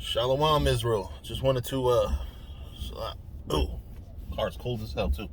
Shalom, Israel. Just wanted to oh, car's cold as hell too.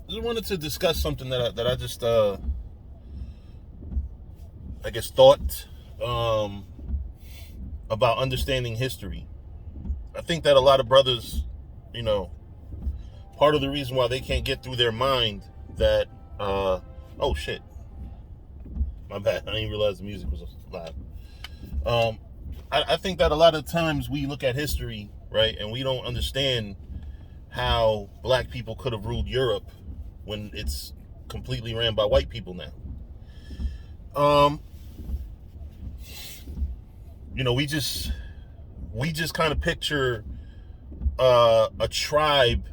Just wanted to discuss something that I just I guess thought about understanding history. I think that a lot of brothers, you know, part of the reason why they can't get through their mind that oh shit, my bad. I didn't realize the music was loud. I think that a lot of times we look at history, right, and we don't understand how black people could have ruled Europe when it's completely ran by white people now. We just kind of picture a tribe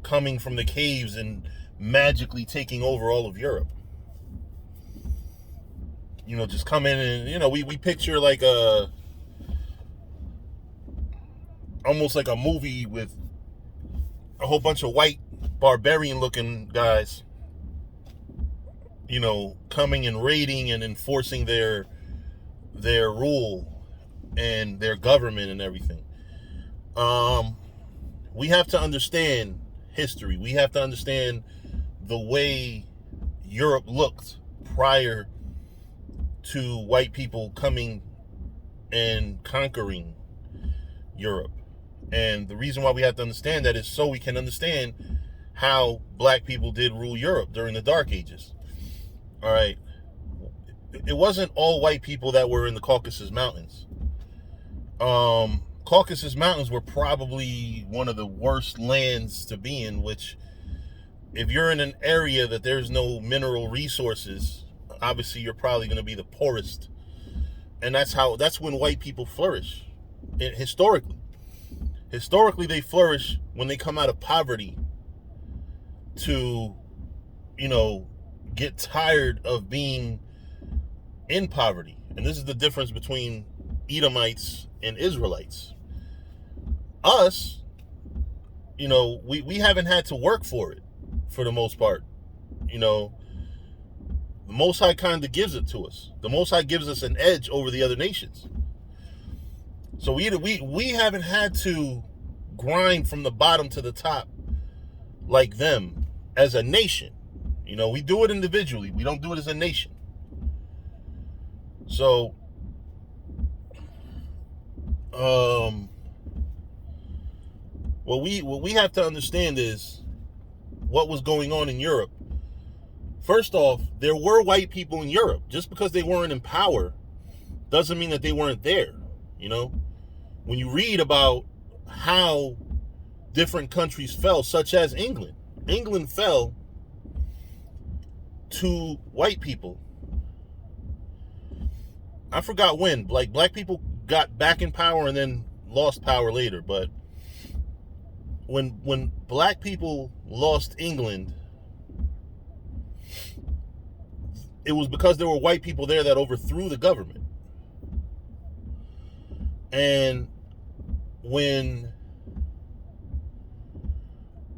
coming from the caves and magically taking over all of Europe. Just come in and we picture like almost like a movie with a whole bunch of white barbarian looking guys, coming and raiding and enforcing their rule and their government and everything. We have to understand history. We have to understand the way Europe looked prior to white people coming and conquering Europe. And the reason why we have to understand that is so we can understand how black people did rule Europe during the Dark Ages. All right. It wasn't all white people that were in the Caucasus Mountains. Caucasus Mountains were probably one of the worst lands to be in, which if you're in an area that there's no mineral resources, obviously you're probably going to be the poorest. And that's when white people flourish. Historically they flourish when they come out of poverty to, get tired of being in poverty. And this is the difference between Edomites and Israelites. Us, we haven't had to work for it for the most part. The Most High kind of gives it to us. The Most High gives us an edge over the other nations. So we haven't had to grind from the bottom to the top like them as a nation. We do it individually. We don't do it as a nation. So, what we have to understand is what was going on in Europe. First off, there were white people in Europe. Just because they weren't in power doesn't mean that they weren't there. When you read about how different countries fell, such as England. England fell to white people. I forgot when. Like, black people got back in power and then lost power later. But when black people lost England, it was because there were white people there that overthrew the government. And when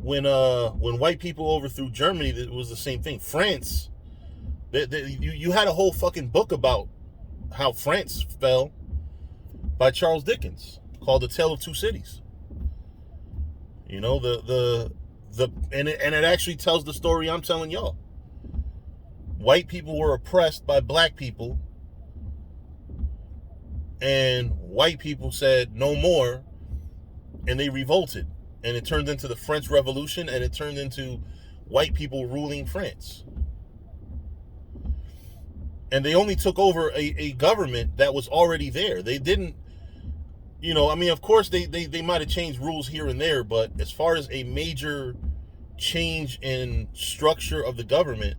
white people overthrew Germany, it was the same thing. France, you had a whole fucking book about how France fell by Charles Dickens called The Tale of Two Cities. And it actually tells the story I'm telling y'all. White people were oppressed by black people, and white people said no more, and they revolted, and it turned into the French Revolution, and it turned into white people ruling France. And they only took over a government that was already there. They didn't, of course they might have changed rules here and there, but as far as a major change in structure of the government,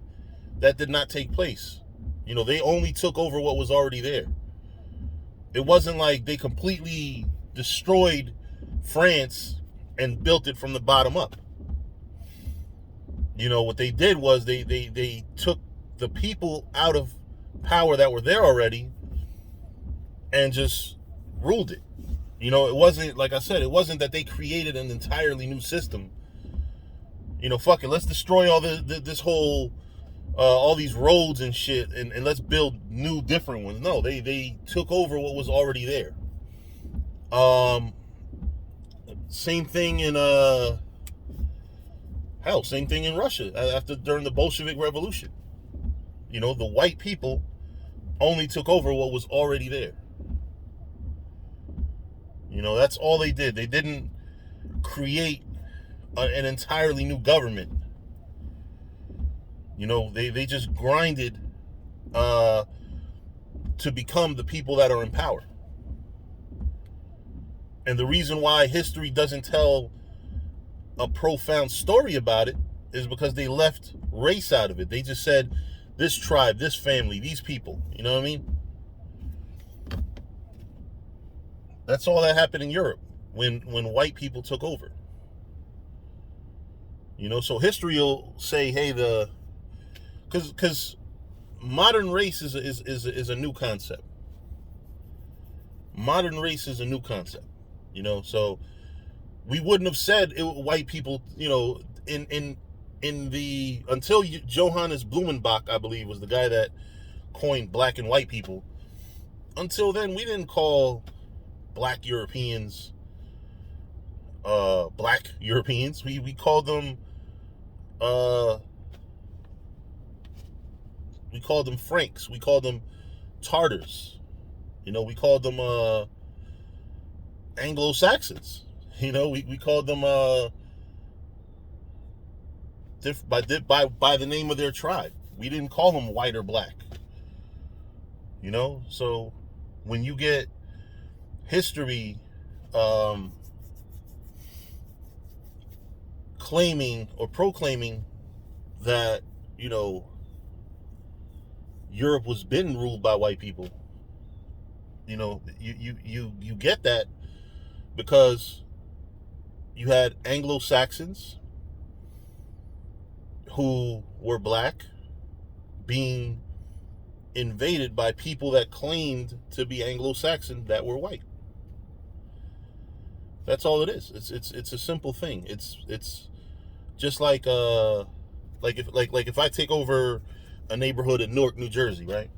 that did not take place. They only took over what was already there. It wasn't like they completely destroyed France and built it from the bottom up. What they did was they took the people out of power that were there already and just ruled it. It wasn't, like I said, it wasn't that they created an entirely new system. Fuck it, let's destroy all this whole all these roads and shit, and let's build new different ones. No, they took over what was already there. Um, same thing in same thing in Russia during the Bolshevik Revolution. You know, the white people only took over what was already there. You know, that's all they did. They didn't create an entirely new government. You know, they just grinded to become the people that are in power. And the reason why history doesn't tell a profound story about it is because they left race out of it. They just said this tribe, this family, these people. You know what I mean? That's all that happened in Europe when white people took over. You know, so history will say, hey, because modern race is a new concept. Modern race is a new concept. You know, so we wouldn't have said white people. You know, in the until Johannes Blumenbach, I believe, was the guy that coined black and white people. Until then, we didn't call black Europeans black Europeans. We called them Franks. We called them Tartars. You know, we called them Anglo-Saxons. You know, we called them by the name of their tribe. We didn't call them white or black. You know, so when you get history claiming or proclaiming that, you know, Europe was been ruled by white people, you know, you get that because you had Anglo-Saxons who were black being invaded by people that claimed to be Anglo-Saxon that were white. That's all it is. It's a simple thing. It's just like if I take over a neighborhood in Newark, New Jersey, right?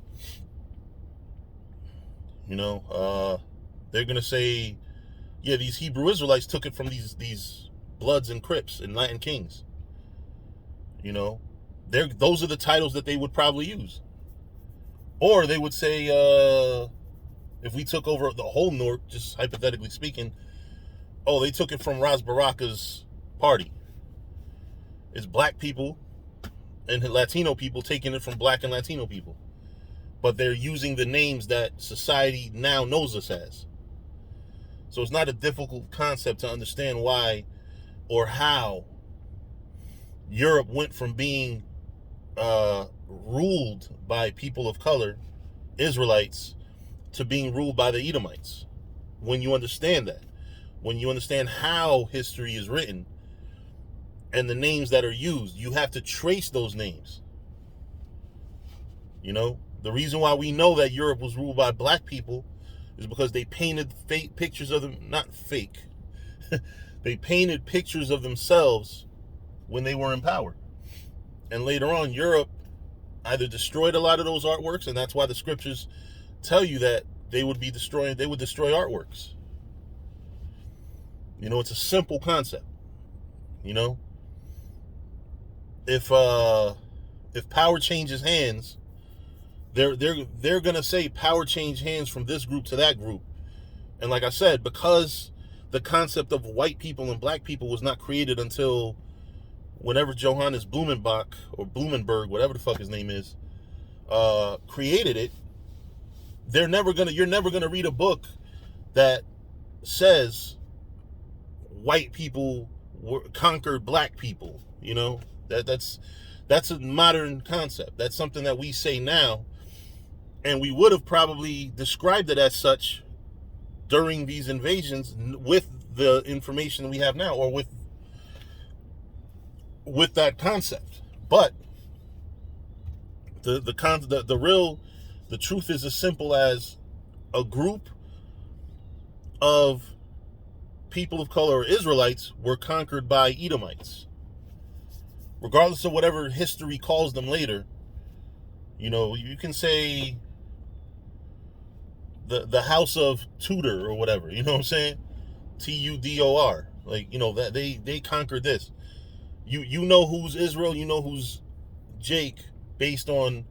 You know, they're gonna say, yeah, these Hebrew Israelites took it from these Bloods and Crips and Latin Kings. You know, those are the titles that they would probably use. Or they would say, if we took over the whole Newark, just hypothetically speaking, oh, they took it from Ras Baraka's party. It's black people and Latino people taking it from black and Latino people. But they're using the names that society now knows us as. So it's not a difficult concept to understand why or how Europe went from being ruled by people of color, Israelites, to being ruled by the Edomites. When you understand that, when you understand how history is written and the names that are used, you have to trace those names. You know, the reason why we know that Europe was ruled by black people is because they painted fake pictures of them, not fake, they painted pictures of themselves when they were in power. And later on, Europe either destroyed a lot of those artworks, and that's why the scriptures tell you that they would destroy artworks. You know, it's a simple concept. You know, if power changes hands, they're gonna say power changed hands from this group to that group. And like I said, because the concept of white people and black people was not created until whenever Johannes Blumenbach or Blumenberg, whatever the fuck his name is, created it, you're never gonna read a book that says white people conquered black people. You know, that's a modern concept. That's something that we say now, and we would have probably described it as such during these invasions with the information we have now, or with that concept. But the truth is as simple as a group of people of color or Israelites were conquered by Edomites. Regardless of whatever history calls them later, you know, you can say the house of Tudor or whatever. You know what I'm saying? Tudor. Like, you know, that they conquered this. You know who's Israel, you know who's Jake, based on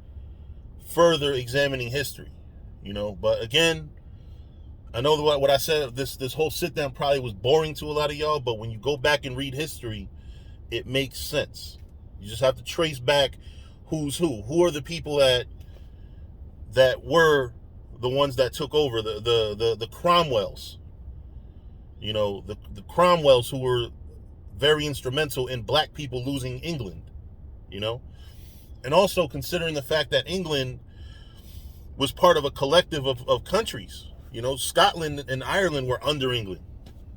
further examining history. You know, but again, I know what I said, this whole sit down probably was boring to a lot of y'all, but when you go back and read history, it makes sense. You just have to trace back who's who. Who are the people that were the ones that took over, the Cromwells. You know, the Cromwells, who were very instrumental in black people losing England, you know? And also considering the fact that England was part of a collective of countries. You know, Scotland and Ireland were under England.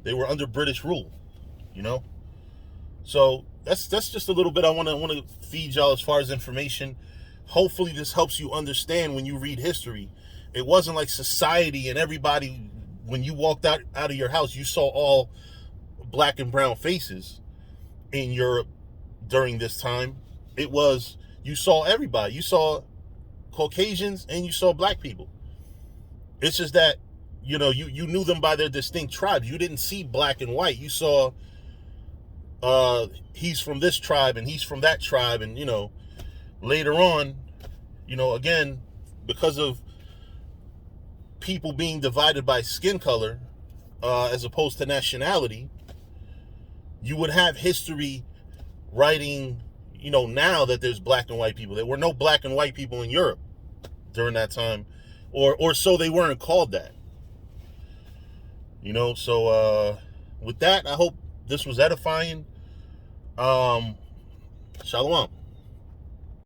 They were under British rule, you know? So that's just a little bit I want to feed y'all as far as information. Hopefully this helps you understand when you read history. It wasn't like society and everybody, when you walked out of your house, you saw all black and brown faces in Europe during this time. It was, you saw everybody. You saw Caucasians and you saw black people. It's just that, you know, you knew them by their distinct tribes. You didn't see black and white. You saw he's from this tribe and he's from that tribe. And, you know, later on, you know, again, because of people being divided by skin color as opposed to nationality, you would have history writing, you know, now that there's black and white people. There were no black and white people in Europe during that time, or so they weren't called that. You know, so with that, I hope this was edifying. Shalom.